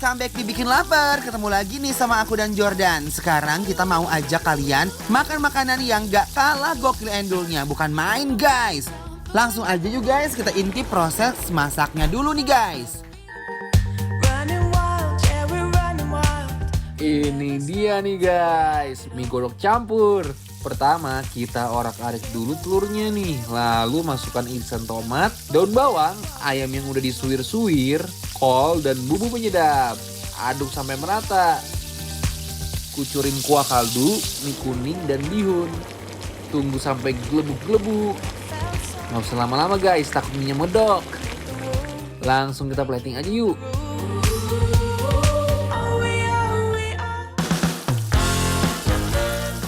welcome back di Bikin Lapar. Ketemu lagi nih sama aku dan Jordan. Sekarang kita mau ajak kalian makan makanan yang gak kalah gokil endulnya. Bukan main guys. Langsung aja yuk guys, kita intip proses masaknya dulu nih guys. Ini dia nih guys, mie godok campur. Pertama kita orak-arik dulu telurnya nih. Lalu masukkan irisan tomat, daun bawang, ayam yang udah disuir-suir, kol, dan bumbu penyedap. Aduk sampai merata. Kucurin kuah kaldu, mie kuning, dan bihun. Tunggu sampai gelebuk-gelebuk. Nggak usah lama-lama guys, takut mie-nya medok. Langsung kita plating aja yuk.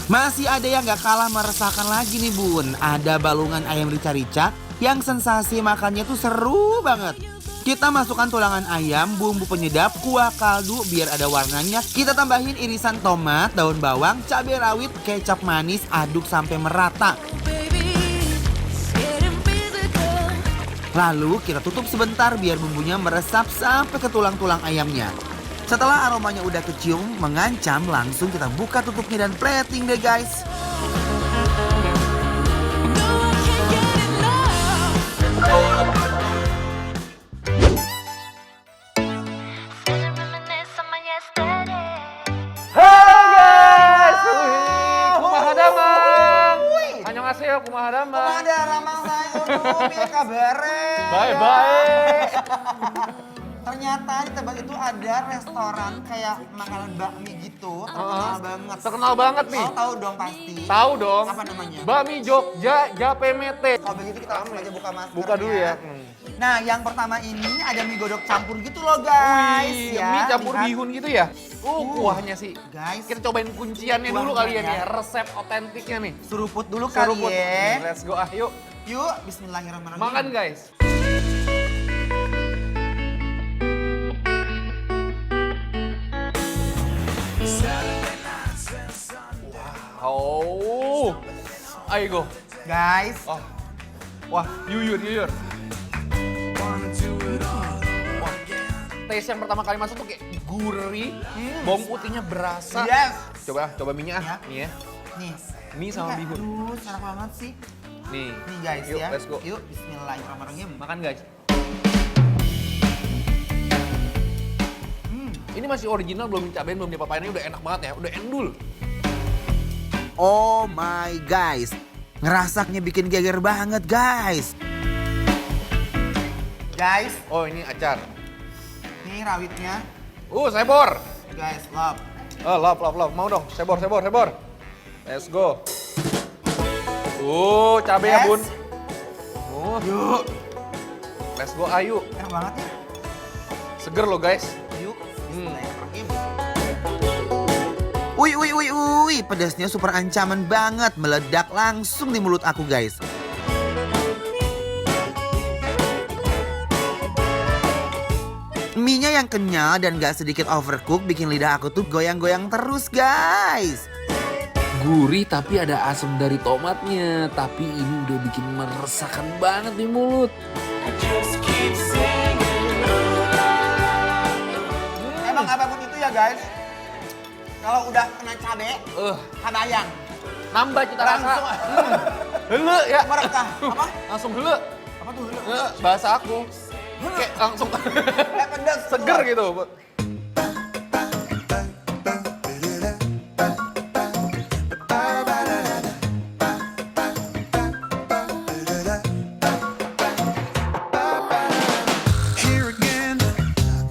Masih ada yang gak kalah meresahkan lagi nih bun. Ada balungan ayam rica-rica yang sensasi makannya tuh seru banget. Kita masukkan tulangan ayam, bumbu penyedap, kuah kaldu biar ada warnanya. Kita tambahin irisan tomat, daun bawang, cabai rawit, kecap manis, aduk sampai merata. Lalu kita tutup sebentar biar bumbunya meresap sampai ke tulang-tulang ayamnya. Setelah aromanya udah kecium, mengancam, langsung kita buka tutupnya dan plating deh guys. Halo guys, kumaha damang. Annyeonghaseyo, kumaha damang. Ada ramang saya, ya kabare. Baik-baik. Ternyata di tempat itu ada restoran kayak makanan bakmi gitu, terkenal banget. Terkenal banget nih. Oh, tahu dong pasti. Tahu dong. Apa namanya? Bakmi Jogja Japemete. Kalau begitu kita langsung aja buka masker. Buka dulu ya. Nah, yang pertama ini ada mie godok campur gitu loh guys. Wih, Ya, mie campur lihat. bihun gitu ya? Kuahnya sih. Guys, Kita cobain kunciannya dulu Kuahnya kali ya nih, ya. resep otentiknya nih. seruput dulu Seruput. kali ya. Let's go, yuk. Yuk, bismillahirrahmanirrahim. Makan guys. Wow. Ayo go. Guys, Oh. Wah, yuyur. Wah. Taste yang pertama kali masuk tuh kayak gurih, bawang putihnya berasa. yes. Coba minyak Ya. nih ya. Nih. Mie sama Kayak, bihun. aduh, enak banget sih. Nih. Nih guys Yuk, ya. let's go. Yuk, bismillahirrahmanirrahim. Makan guys. Ini masih original, belum dicabain, belum diapa-apain, ini udah enak banget ya, udah endul. Oh my guys, ngerasaknya bikin geger banget guys. Guys, Oh ini acar. ini rawitnya. Sebor. Guys, love. Oh love, mau dong, sebor. Let's go. Cabai ya Yes. bun. Yuk. Let's go ayu. Enak banget ya. Seger loh guys. Yuk, bismillahirrahmanirrahim. Wih, pedasnya super ancaman banget, meledak langsung di mulut aku guys. Mie-nya yang kenyal dan gak sedikit overcook bikin lidah aku tuh goyang-goyang terus guys. Gurih tapi ada asam dari tomatnya. Tapi ini udah bikin meresahkan banget di mulut. Emang apapun itu ya guys, kalau udah kena cabe, kabayang. Nambah cita rasa. Langsung. Hele ya. Merekah. Apa? Langsung hele. Apa tuh? Bahasa aku. Kayak langsung Pedas. seger gitu. Here again,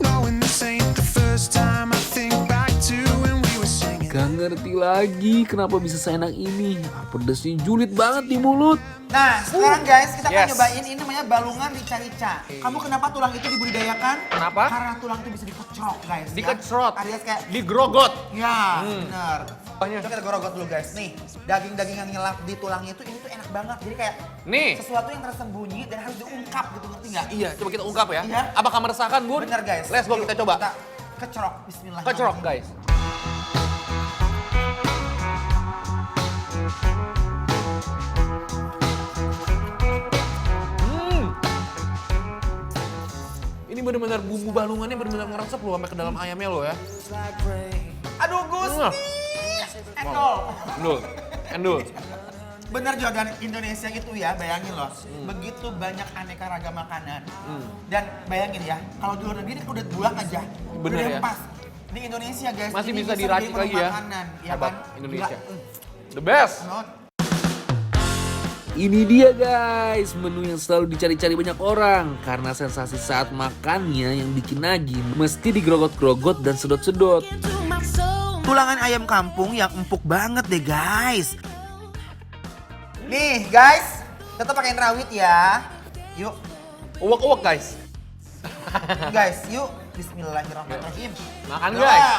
knowing this ain't the first time I think back to when we were singing. Gak ngerti lagi kenapa bisa seenak ini. Pedesnya julid banget di mulut. Nah, sekarang guys kita akan Yes. nyobain ini namanya balungan rica-rica. Kamu kenapa tulang itu dibudidayakan? Kenapa? Karena tulang itu bisa dikecrot guys. Dikecrot. Ya. Alias kayak, Digrogot. ya bener. Apanya? Coba kita gorogot dulu guys. Nih, daging-daging yang nyelap di tulangnya itu ini tuh enak banget. Jadi kayak Nih. sesuatu yang tersembunyi dan harus diungkap gitu, ngerti nggak? Iya, coba kita ungkap ya. Iya. Apakah meresahkan, Bun? Bener guys. Let's go, Yuk, kita coba. Kita kecerok, bismillahirrahmanirrahim. Kecerok, guys. bener-bener bumbu balungannya bener-bener ngeresep loh sampai ke dalam ayamnya loh ya. Aduh Gusti. Endol. Endul. Bener Jordan, Indonesia itu ya, bayangin loh, begitu banyak aneka ragam makanan. Dan bayangin ya, kalau di luar negeri ini udah buang aja, Bener udah ya. pas. Di Indonesia guys, Masih ini bisa diracik jadi lagi ya. makanan, ya Hebat kan? Indonesia. Gila. The best. Not. Ini dia guys, menu yang selalu dicari-cari banyak orang. Karena sensasi saat makannya yang bikin nagih mesti digerogot-gerogot dan sedot-sedot. Tulangan ayam kampung yang empuk banget deh guys. Nih guys, tetap pakein rawit ya. Yuk Uwak-uwak guys. guys, yuk. Bismillahirrahmanirrahim. Makan Ya. guys.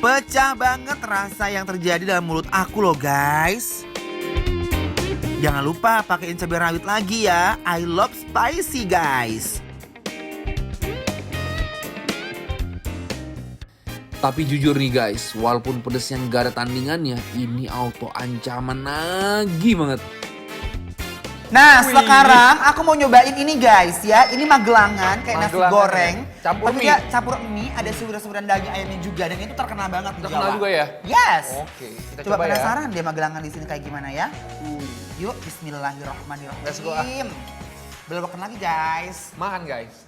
Pecah banget rasa yang terjadi dalam mulut aku loh guys. Jangan lupa pakein cabai rawit lagi ya. I love spicy guys. Tapi jujur nih guys, walaupun pedes yang gak ada tandingannya, ini auto ancaman nagih banget. Nah, Wih. sekarang aku mau nyobain ini guys ya. Ini magelangan kayak nasi Magelangan goreng. ya? Campur Tapi mie. dia campur mie, ada semburan-semburan daging ayamnya juga dan itu terkenal banget di Terkenal Jawa. juga ya? Yes. Oke, kita Coba coba ya. penasaran deh magelangan di sini kayak gimana ya? Yuk, bismillahirrahmanirrahim. Let's go, ah. Belokkan lagi guys. Makan guys.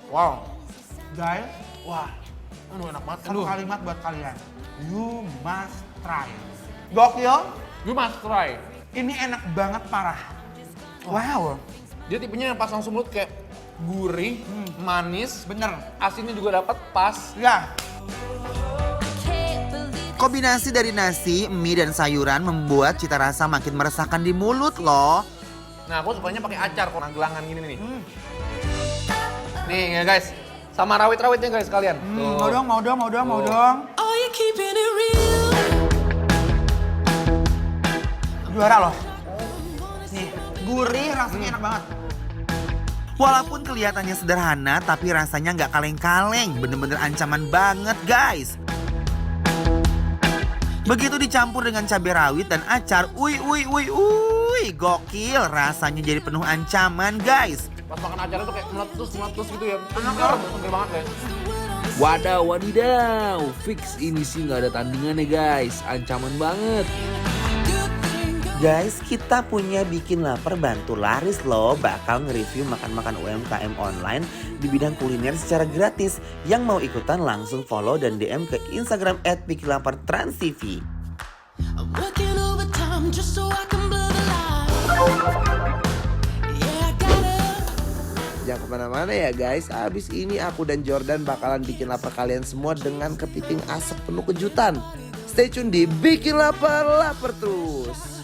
Wow. Guys, Wah. Aduh enak banget. satu Aduh. kalimat buat kalian. You must try. Gokil. You must try. Ini enak banget parah. Wow. Dia tipenya yang pas langsung mulut kayak gurih, manis, Bener. asinnya juga dapat pas. Ya. Kombinasi dari nasi, mie, dan sayuran membuat cita rasa makin meresahkan di mulut loh. Nah, aku sukanya pakai acar kok gelangan gini nih. Nih ya guys, sama rawit-rawitnya guys kalian. Tuh. Mau dong, mau dong, mau dong, mau Tuh. dong. Juara loh. Nih, gurih, rasanya enak banget. Walaupun kelihatannya sederhana, tapi rasanya nggak kaleng-kaleng. Bener-bener ancaman banget guys. Begitu dicampur dengan cabai rawit dan acar, gokil. Rasanya jadi penuh ancaman guys. Pas makan acar itu kayak meletus gitu ya. Seger banget guys. Wadaw, wadidaw, fix ini sih nggak ada tandingannya guys, ancaman banget. Guys, kita punya Bikin Lapar bantu laris loh. Bakal nge-review makan-makan UMKM online di bidang kuliner secara gratis. Yang mau ikutan langsung follow dan DM ke Instagram @bikinlapartransTV. Jangan kemana-mana ya guys. Abis ini aku dan Jordan bakalan bikin lapar kalian semua dengan kepiting asap penuh kejutan. Stay tune di Bikin Lapar, lapar terus.